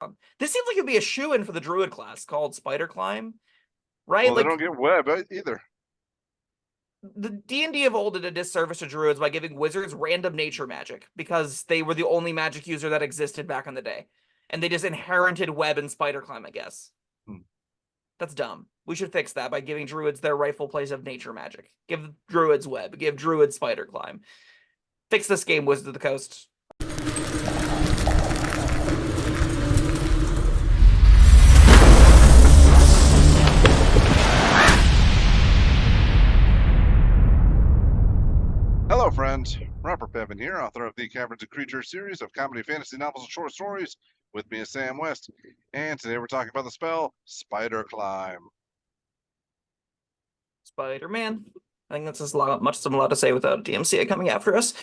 on. This seems like it'd be a shoo-in for the druid class called Spider Climb, right? Well, they Like don't get web either. the D&D of old did a disservice to druids by giving wizards random nature magic because they were the only magic user that existed back in the day. And they just inherited web and spider climb, I guess. That's dumb. We should fix that by giving druids their rightful place of nature magic. Give druids web, give druids spider climb. Fix this game, Wizards of the Coast. Hello, friends. Robert Bevan here, author of the Caverns Creatures series of comedy, fantasy novels, and short stories. With me is Sam West, and today we're talking about the spell Spider Climb. Spider-Man. I think that's as much as I'm allowed to say without DMCA coming after us.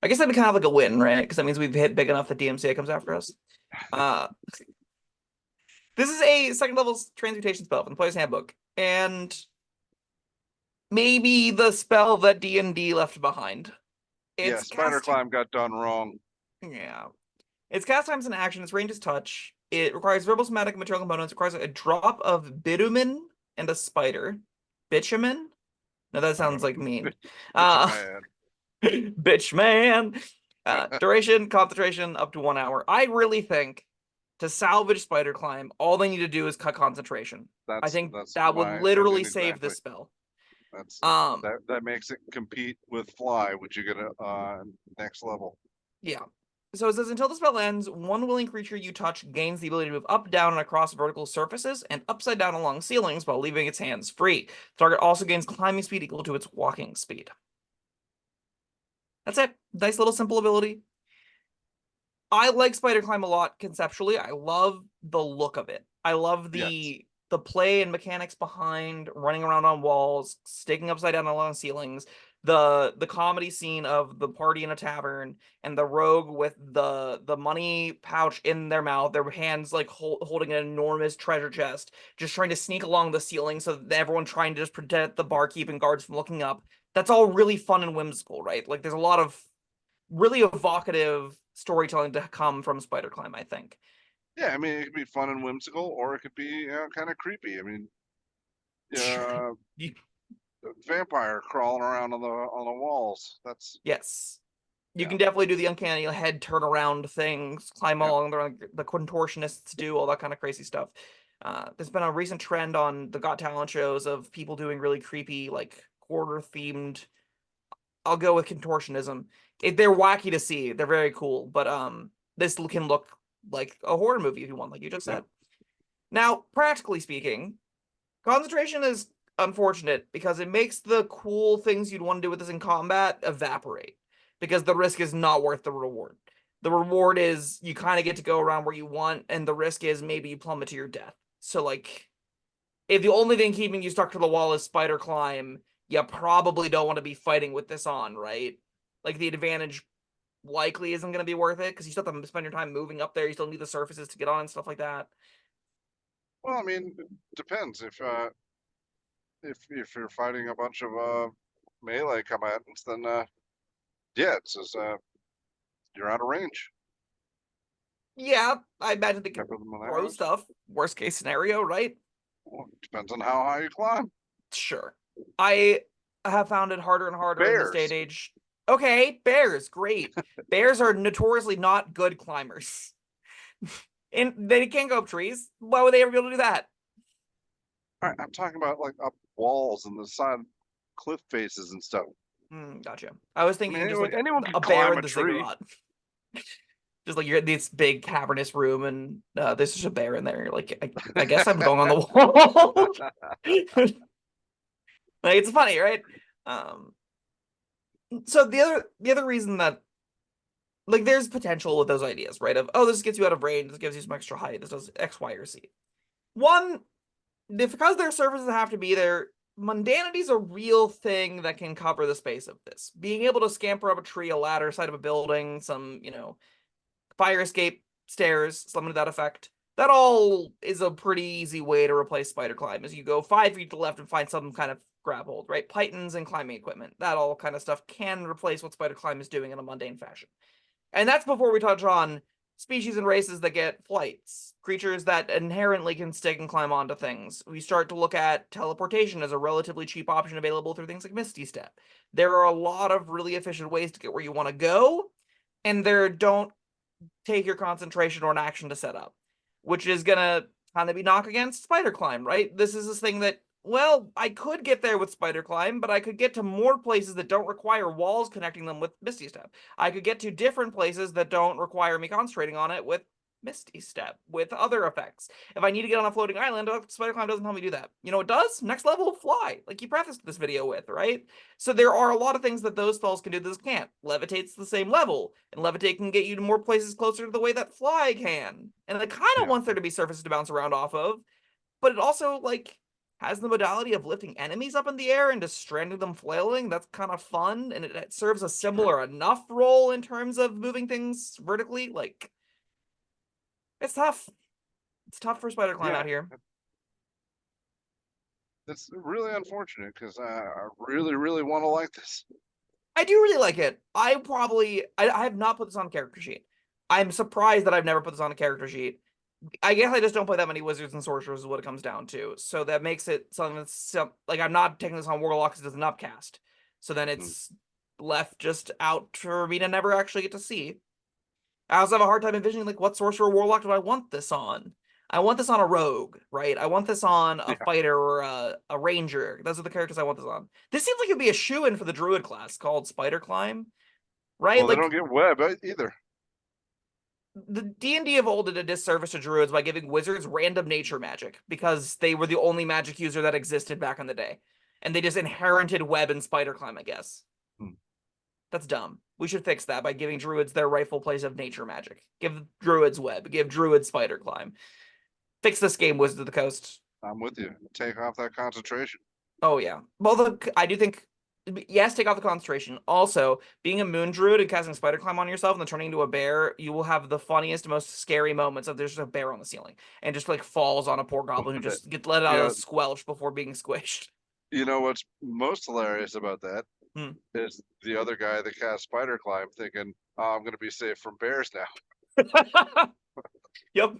I guess that'd be kind of like a win, right? Because that means we've hit big enough that DMCA comes after us. This is a second level transmutation spell from the Player's Handbook, and maybe the spell that D&D left behind. Yeah, Spider Climb got done wrong. Yeah. Its cast times and action, its range is touch. It requires verbal, somatic, material components. It requires a drop of bitumen and a spider. Bitumen? No, that sounds like mean. Bitch man. Duration, concentration, up to 1 hour. I really think to salvage Spider Climb, all they need to do is cut concentration. I think that would literally save this spell. That makes it compete with Fly, which you get next level. Yeah. So it says, until the spell ends, one willing creature you touch gains the ability to move up, down, and across vertical surfaces and upside down along ceilings while leaving its hands free. The target also gains climbing speed equal to its walking speed. That's it. Nice little simple ability. I like Spider Climb a lot conceptually. I love the look of it. I love the play and mechanics behind running around on walls, sticking upside down along ceilings, the comedy scene of the party in a tavern and the rogue with the money pouch in their mouth, their hands like holding an enormous treasure chest, just trying to sneak along the ceiling so that everyone trying to just protect the barkeep and guards from looking up. That's all really fun and whimsical, right? Like there's a lot of really evocative storytelling to come from Spider Climb, I think. Yeah, I mean, it could be fun and whimsical, or it could be kind of creepy. I mean, vampire crawling around on the walls. That's yes. You can definitely do the uncanny head turn around things, climb along the contortionists do all that kind of crazy stuff. There's been a recent trend on the Got Talent shows of people doing really creepy, like horror themed. I'll go with contortionism. They're wacky to see. They're very cool, but this can look like a horror movie if you want, like you just said. Now, practically speaking, concentration is unfortunate because it makes the cool things you'd want to do with this in combat evaporate because the risk is not worth the reward. The reward is you kind of get to go around where you want, and the risk is maybe you plummet to your death. So, like, if the only thing keeping you stuck to the wall is Spider Climb, you probably don't want to be fighting with this on, right? Like, the advantage likely isn't going to be worth it because you still have to spend your time moving up there. You still need the surfaces to get on and stuff like that. Well, I mean, it depends. If you're fighting a bunch of melee combatants, then it says you're out of range. Yeah, I imagine they can throw stuff. Worst case scenario, right? Well, depends on how high you climb. Sure. I have found it harder and harder in this day and age. Okay, bears, great. Bears are notoriously not good climbers. And they can't go up trees. Why would they ever be able to do that? All right, I'm talking about like up walls and the side cliff faces and stuff. Gotcha. I was thinking just like anyone a bear in the ziggurat. Just like you're in this big cavernous room and there's just a bear in there. You're like, I guess I'm going on the wall. Like, it's funny, right? So the other reason that like there's potential with those ideas, right? Of this gets you out of range, this gives you some extra height, this does X, Y, or Z. One, because their surfaces have to be there, mundanity is a real thing that can cover the space of this. Being able to scamper up a tree, a ladder, side of a building, some, fire escape, stairs, something to that effect. That all is a pretty easy way to replace Spider Climb, as you go 5 feet to the left and find some kind of grab hold, right? Pythons and climbing equipment, that all kind of stuff can replace what Spider Climb is doing in a mundane fashion. And that's before we touch on species and races that get flights, creatures that inherently can stick and climb onto things. We start to look at teleportation as a relatively cheap option available through things like Misty Step. There are a lot of really efficient ways to get where you want to go, and there don't take your concentration or an action to set up, which is gonna kind of be knock against Spider Climb, right? This is this thing that, well, I could get there with Spider Climb, but I could get to more places that don't require walls connecting them with Misty Step. I could get to different places that don't require me concentrating on it with Misty Step, with other effects. If I need to get on a floating island, Spider Climb doesn't help me do that. You know, it does? Next level, fly, like you prefaced this video with, right? So there are a lot of things that those spells can do that this can't. Levitate's the same level, and Levitate can get you to more places closer to the way that Fly can. And it kind of wants there to be surfaces to bounce around off of, but it also, like, has the modality of lifting enemies up in the air and just stranding them flailing. That's kind of fun, and it serves a similar enough role in terms of moving things vertically. Like, it's tough. It's tough for Spider Climb out here. It's really unfortunate because I really, really want to like this. I do really like it. I have not put this on a character sheet. I'm surprised that I've never put this on a character sheet. I guess I just don't play that many wizards and sorcerers is what it comes down to. So that makes it something that's like, I'm not taking this on warlocks because it's an upcast. So then it's left just out for me to never actually get to see. I also have a hard time envisioning, like, what sorcerer or warlock do I want this on? I want this on a rogue, right? I want this on a fighter or a ranger. Those are the characters I want this on. This seems like it'd be a shoo-in for the druid class called Spider Climb, right? Well, like, they don't get web either. The D&D of old did a disservice to druids by giving wizards random nature magic because they were the only magic user that existed back in the day. And they just inherited web and Spider Climb, I guess. That's dumb. We should fix that by giving druids their rightful place of nature magic. Give druids web. Give druids Spider Climb. Fix this game, Wizards of the Coast. I'm with you. Take off that concentration. Oh, yeah. Well, I do think, yes, take off the concentration. Also, being a moon druid and casting Spider Climb on yourself and then turning into a bear, you will have the funniest, most scary moments of there's just a bear on the ceiling and just like falls on a poor goblin who just gets let out of squelch before being squished. You know what's most hilarious about that is the other guy that cast Spider Climb thinking, oh, I'm going to be safe from bears now. Yep.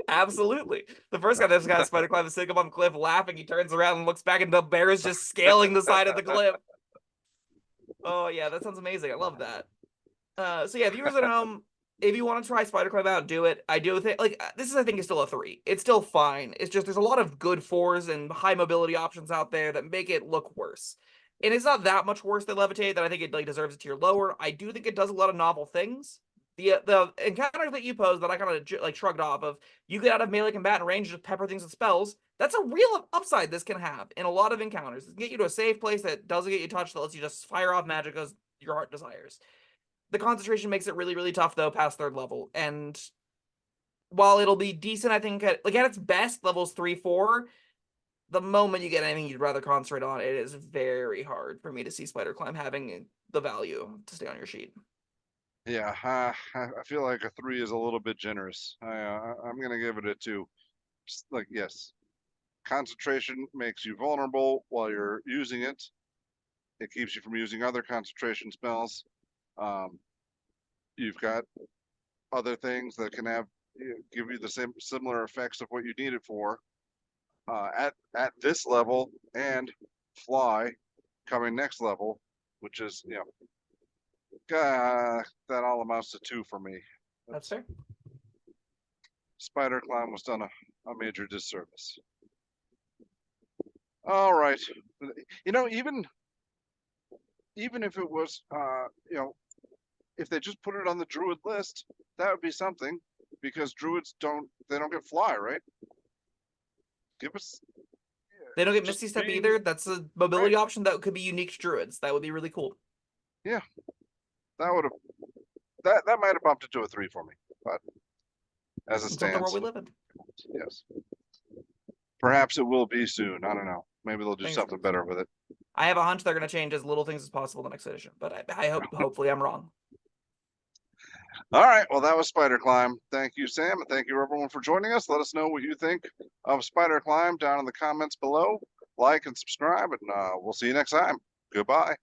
Absolutely. The first guy that's got Spider Climb is sitting up on the cliff laughing. He turns around and looks back, and the bear is just scaling the side of the cliff. Oh, yeah, that sounds amazing. I love that. So, yeah, viewers at home, if you want to try Spider Climb out, do it. I do think, like, this is, I think, is still a 3. It's still fine. It's just there's a lot of good 4s and high mobility options out there that make it look worse. And it's not that much worse than Levitate that I think it like deserves a tier lower. I do think it does a lot of novel things. The encounter that you posed that I kind of like shrugged off of, you get out of melee combat and range, just pepper things with spells. That's a real upside this can have in a lot of encounters. It can get you to a safe place that doesn't get you touched, that lets you just fire off magic as your heart desires. The concentration makes it really, really tough though past 3rd level. And while it'll be decent, I think at its best, levels 3, 4, the moment you get anything you'd rather concentrate on, it is very hard for me to see Spider Climb having the value to stay on your sheet. Yeah, I feel like a 3 is a little bit generous. I'm going to give it a 2. Just like, yes, concentration makes you vulnerable while you're using it. It keeps you from using other concentration spells. You've got other things that can give you the similar effects of what you need it for. At this level, and Fly coming next level, which is, you know, that all amounts to 2 for me. That's fair. Spider Climb was done a major disservice. All right, you know, even if it was, you know, if they just put it on the druid list, that would be something, because druids don't get Fly, right? Give us. They don't get Misty Step either. That's a mobility option that could be unique to druids. That would be really cool. Yeah, that might have bumped it to a 3 for me, but as it stands, the world we live in. Yes. Perhaps it will be soon. I don't know. Maybe they'll do something better with it. I have a hunch they're going to change as little things as possible in the next edition, but I hope, hopefully I'm wrong. All right. Well, that was Spider Climb. Thank you, Sam, and thank you everyone for joining us. Let us know what you think of Spider Climb down in the comments below. Like and subscribe, and we'll see you next time. Goodbye.